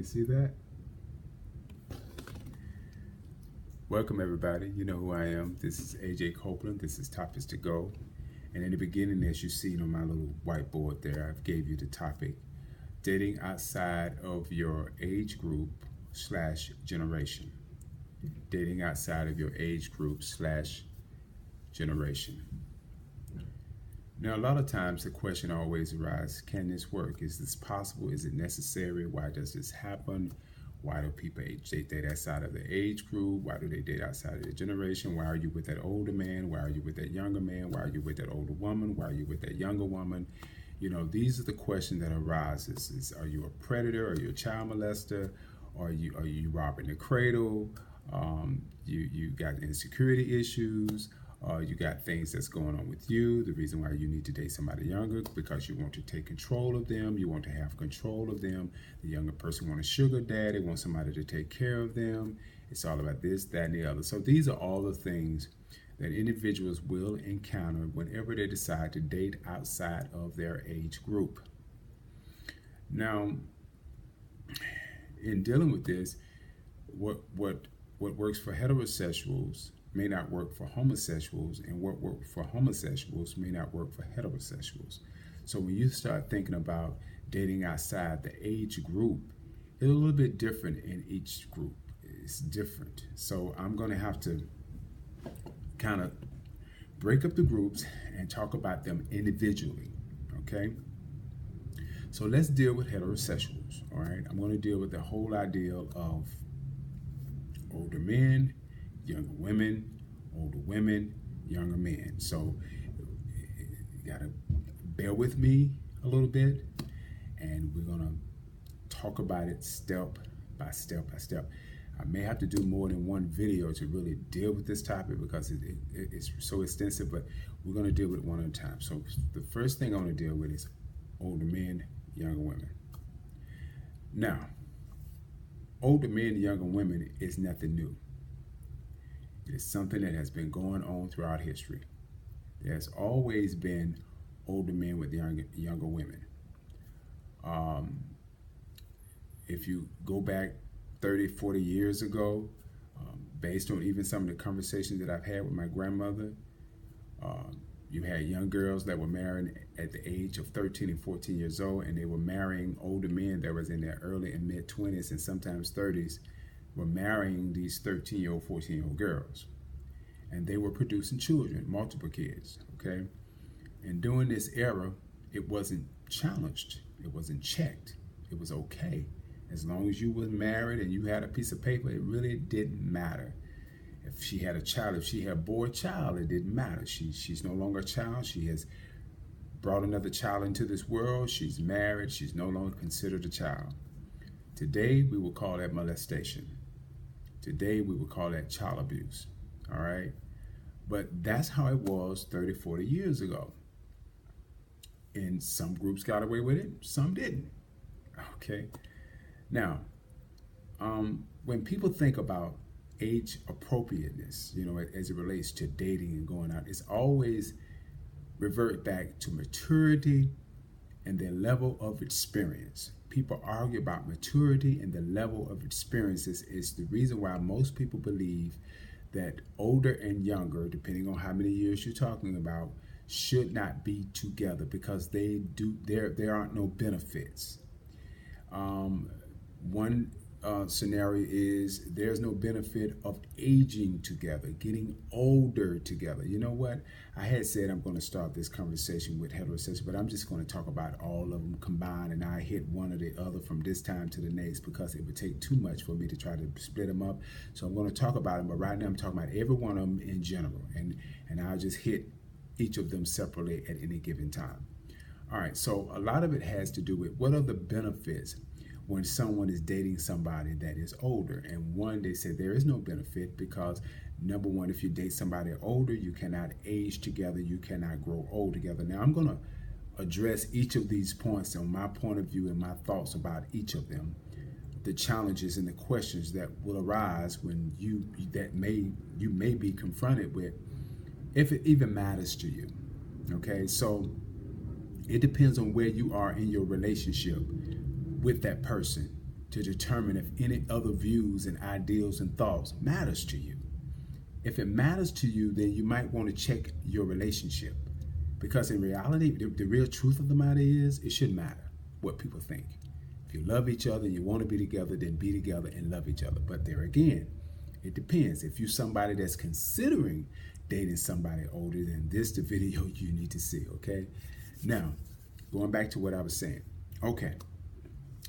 You see that? Welcome everybody. You know who I am. This is AJ Copeland. This is Topics to Go. And in the beginning, as you see on my little whiteboard there, I've gave you the topic, dating outside of your age group / generation. Dating outside of your age group / generation. Now, a lot of times the question always arises, can this work? Is this possible? Is it necessary? Why does this happen? Why do people date outside of their age group? Why do they date outside of their generation? Why are you with that older man? Why are you with that younger man? Why are you with that older woman? Why are you with that younger woman? You know, these are the questions that arises. Are you a predator? Are you a child molester? Are you robbing the cradle? You got insecurity issues. You got things that's going on with you. The reason why you need to date somebody younger because you want to take control of them. You want to have control of them. The younger person wants a sugar daddy, wants somebody to take care of them. It's all about this, that, and the other. So these are all the things that individuals will encounter whenever they decide to date outside of their age group. Now, in dealing with this, what works for heterosexuals may not work for homosexuals, and what works for homosexuals may not work for heterosexuals. So when you start thinking about dating outside the age group, it's a little bit different in each group. It's different. So I'm going to have to kind of break up the groups and talk about them individually, okay? So let's deal with heterosexuals, all right? I'm going to deal with the whole idea of older men, younger women, older women, younger men. So you gotta bear with me a little bit, and we're gonna talk about it step by step by step. I may have to do more than one video to really deal with this topic because it's so extensive, but we're gonna deal with it one at a time. So the first thing I want to deal with is older men, younger women. Now, older men, younger women is nothing new. It is something that has been going on throughout history. There's always been older men with younger women. If you go back 30, 40 years ago, based on even some of the conversations that I've had with my grandmother, you had young girls that were married at the age of 13 and 14 years old, and they were marrying older men that was in their early and mid 20s and sometimes 30s, were marrying these 13-year-old, 14-year-old girls. And they were producing children, multiple kids, okay? And during this era, it wasn't challenged. It wasn't checked. It was okay. As long as you were married and you had a piece of paper, it really didn't matter. If she had a child, if she had a boy child, it didn't matter. She's no longer a child. She has brought another child into this world. She's married. She's no longer considered a child. Today, we will call that molestation. Today, we would call that child abuse, all right? But that's how it was 30, 40 years ago. And some groups got away with it, some didn't, okay? Now, when people think about age appropriateness, you know, as it relates to dating and going out, it's always revert back to maturity and their level of experience. People argue about maturity and the level of experiences is the reason why most people believe that older and younger, depending on how many years you're talking about, should not be together because there aren't no benefits. One scenario is there's no benefit of aging together, getting older together. You know what? I had said I'm going to start this conversation with heterosexual, but I'm just going to talk about all of them combined, and I hit one or the other from this time to the next because it would take too much for me to try to split them up. So I'm going to talk about them, but right now I'm talking about every one of them in general, and I'll just hit each of them separately at any given time. All right, so a lot of it has to do with what are the benefits when someone is dating somebody that is older. And one, they said there is no benefit because, number one, if you date somebody older, you cannot age together, you cannot grow old together. Now, I'm going to address each of these points on my point of view and my thoughts about each of them, the challenges and the questions that will arise when you may be confronted with, if it even matters to you. Okay, so it depends on where you are in your relationship with that person. to determine if any other views and ideals and thoughts matters to you. If it matters to you, then you might want to check your relationship. Because in reality, the real truth of the matter is, it shouldn't matter what people think. If you love each other and you want to be together, then be together and love each other. But there again, it depends. If you're somebody that's considering dating somebody older, then this is the video you need to see, okay? Now, going back to what I was saying. Okay,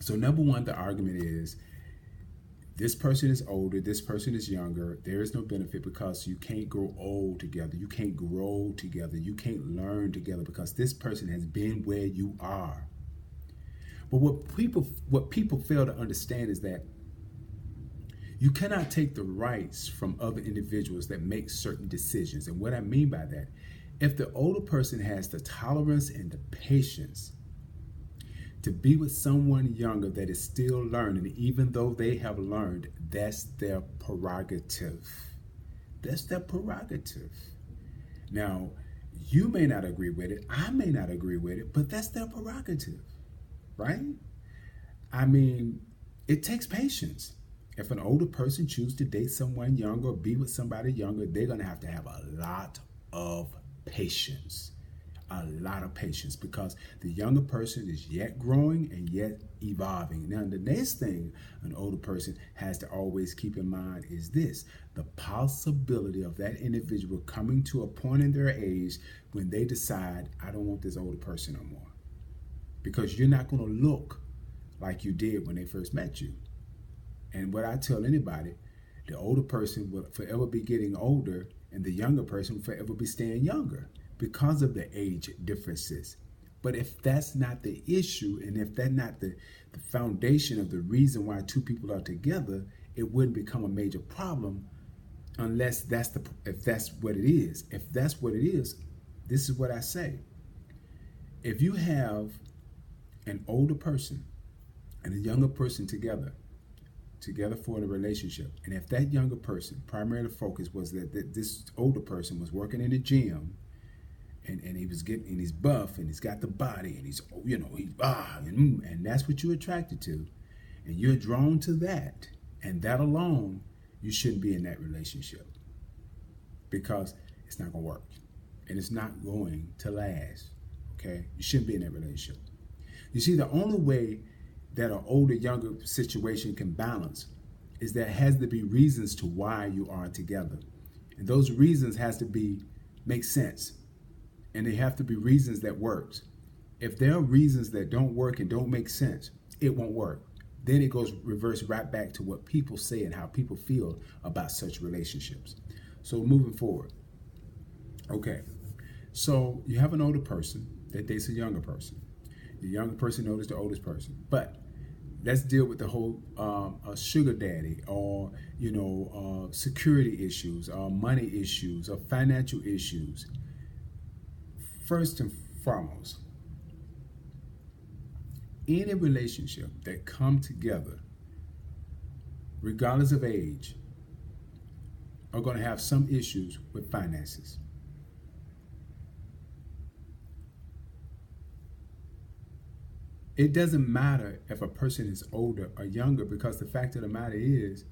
so number one, the argument is, this person is older, this person is younger. There is no benefit because you can't grow old together. You can't grow together. You can't learn together because this person has been where you are. But what people fail to understand is that you cannot take the rights from other individuals that make certain decisions. And what I mean by that, if the older person has the tolerance and the patience to be with someone younger that is still learning, even though they have learned, that's their prerogative. That's their prerogative. Now, you may not agree with it, I may not agree with it, but that's their prerogative, right? I mean, it takes patience. If an older person chooses to date someone younger or be with somebody younger, they're going to have a lot of patience. A lot of patience, because the younger person is yet growing and yet evolving. Now, the next thing an older person has to always keep in mind is this: the possibility of that individual coming to a point in their age when they decide, I don't want this older person no more. Because you're not going to look like you did when they first met you. And what I tell anybody, the older person will forever be getting older and the younger person will forever be staying younger, because of the age differences. But if that's not the issue, and if that's not the foundation of the reason why two people are together, it wouldn't become a major problem unless if that's what it is. If that's what it is, this is what I say. If you have an older person and a younger person together for a relationship, and if that younger person, primary focus was that this older person was working in the gym, and he's buff and he's got the body and he's, and that's what you're attracted to, and you're drawn to that, and that alone, you shouldn't be in that relationship, because it's not going to work and it's not going to last. Okay, you shouldn't be in that relationship. You see, the only way that an older younger situation can balance is there has to be reasons to why you are together, and those reasons has to make sense. And they have to be reasons that works. If there are reasons that don't work and don't make sense, it won't work. Then it goes reverse right back to what people say and how people feel about such relationships. So moving forward. Okay, so you have an older person that dates a younger person. The younger person knows the oldest person. But let's deal with the whole sugar daddy, or security issues, or money issues, or financial issues. First and foremost, any relationship that come together, regardless of age, are going to have some issues with finances. It doesn't matter if a person is older or younger, because the fact of the matter is,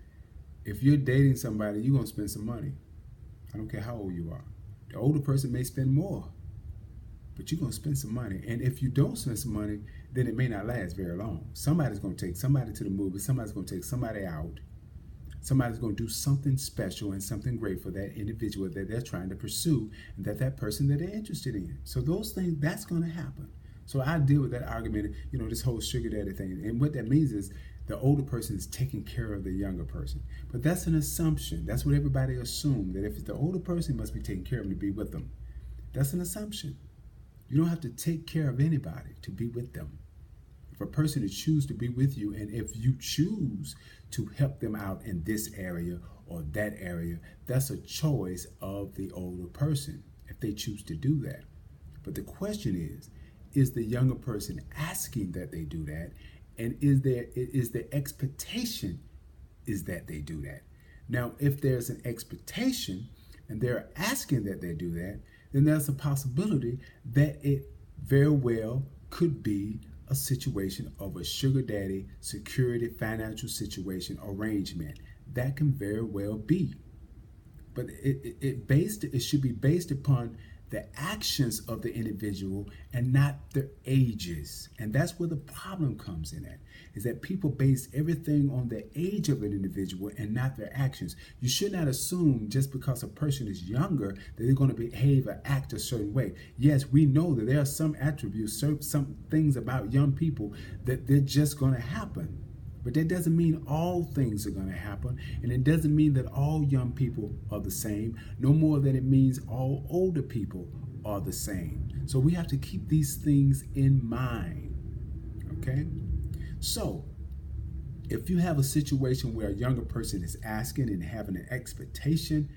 if you're dating somebody, you're going to spend some money. I don't care how old you are. The older person may spend more, but you're going to spend some money. And if you don't spend some money, then it may not last very long. Somebody's going to take somebody to the movie. Somebody's going to take somebody out. Somebody's going to do something special and something great for that individual that they're trying to pursue, and that person that they're interested in. So those things, that's going to happen. So I deal with that argument, this whole sugar daddy thing. And what that means is the older person is taking care of the younger person. But that's an assumption. That's what everybody assumes, that if it's the older person, must be taking care of them to be with them. That's an assumption. You don't have to take care of anybody to be with them. If a person is choose to be with you, and if you choose to help them out in this area or that area, that's a choice of the older person, if they choose to do that. But the question is the younger person asking that they do that? And is the expectation is that they do that? Now, if there's an expectation and they're asking that they do that, then there's a possibility that it very well could be a situation of a sugar daddy security financial situation arrangement. That can very well be. But it should be based upon the actions of the individual and not their ages. And that's where the problem comes in at, is that people base everything on the age of an individual and not their actions. You should not assume just because a person is younger that they're going to behave or act a certain way. Yes, we know that there are some attributes, some things about young people that they're just going to happen. But that doesn't mean all things are going to happen, and it doesn't mean that all young people are the same, no more than it means all older people are the same. So we have to keep these things in mind, okay? So if you have a situation where a younger person is asking and having an expectation,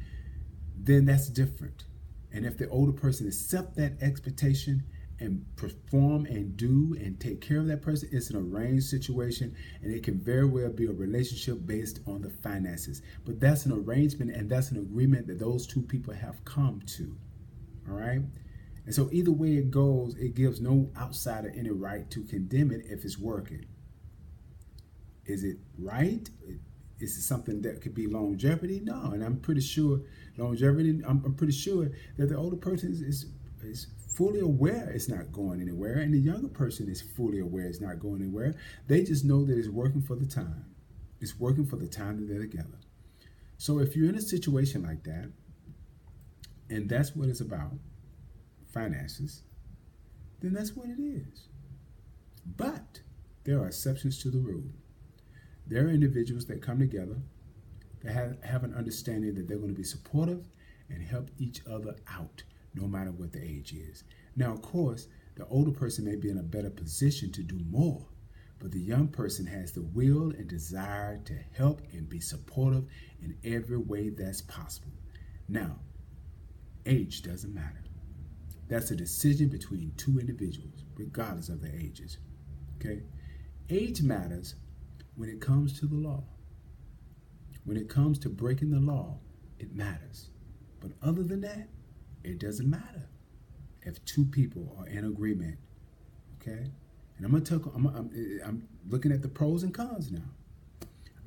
then that's different. And if the older person accepts that expectation and perform and do and take care of that person, it's an arranged situation, and it can very well be a relationship based on the finances. But that's an arrangement, and that's an agreement that those two people have come to. All right? And so either way it goes, it gives no outsider any right to condemn it if it's working. Is it right? Is it something that could be longevity? No, and I'm pretty sure longevity, I'm pretty sure that the older person is fully aware it's not going anywhere, and the younger person is fully aware it's not going anywhere. They just know that it's working for the time. It's working for the time that they're together. So if you're in a situation like that, and that's what it's about, finances, then that's what it is. But there are exceptions to the rule. There are individuals that come together that have an understanding that they're going to be supportive and help each other out, no matter what the age is. Now, of course, the older person may be in a better position to do more, but the young person has the will and desire to help and be supportive in every way that's possible. Now, age doesn't matter. That's a decision between two individuals, regardless of their ages. Okay? Age matters when it comes to the law. When it comes to breaking the law, it matters. But other than that, it doesn't matter if two people are in agreement, okay? And I'm looking at the pros and cons now.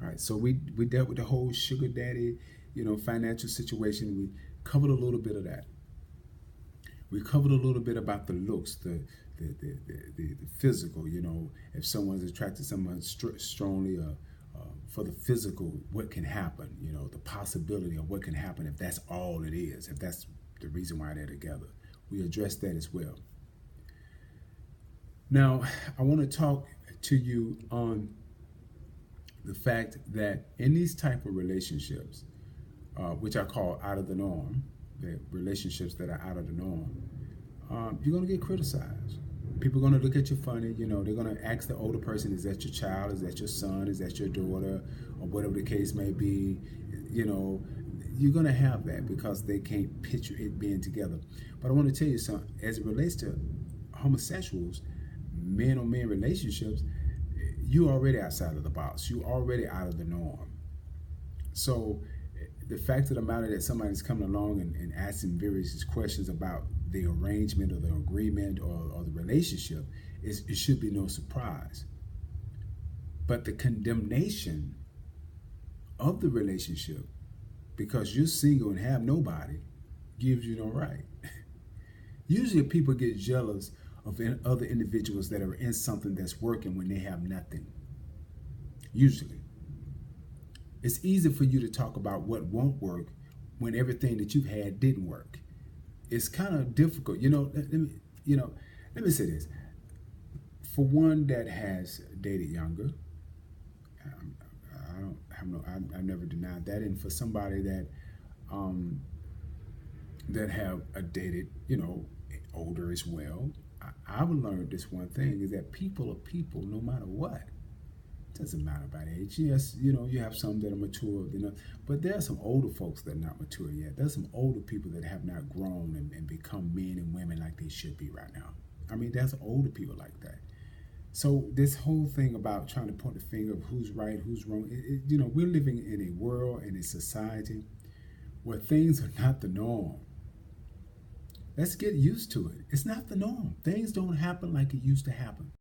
All right, so we dealt with the whole sugar daddy, financial situation. We covered a little bit of that. We covered a little bit about the looks, the physical. If someone's attracted to someone strongly, for the physical, what can happen? The possibility of what can happen if that's all it is, if that's the reason why they're together. We address that as well. Now, I want to talk to you on the fact that in these type of relationships, which I call out of the norm, the relationships that are out of the norm, you're going to get criticized. People are going to look at you funny. They're going to ask the older person, is that your child? Is that your son? Is that your daughter? Or whatever the case may be. You're going to have that because they can't picture it being together. But I want to tell you something. As it relates to homosexuals, men-on-men relationships, you're already outside of the box. You're already out of the norm. So the fact of the matter that somebody's coming along and asking various questions about the arrangement or the agreement or the relationship, it should be no surprise. But the condemnation of the relationship, because you're single and have nobody, gives you no right. Usually people get jealous of other individuals that are in something that's working when they have nothing. Usually. It's easy for you to talk about what won't work when everything that you've had didn't work. It's kind of difficult. Let me say this. For one that has dated younger, I've never denied that. And for somebody that have dated, older as well, I've learned this one thing, is that people are people no matter what. It doesn't matter about age. Yes, you have some that are mature, but there are some older folks that are not mature yet. There's some older people that have not grown and become men and women like they should be right now. I mean, there's older people like that. So this whole thing about trying to point the finger of who's right, who's wrong, we're living in a world and a society where things are not the norm. Let's get used to it. It's not the norm. Things don't happen like it used to happen.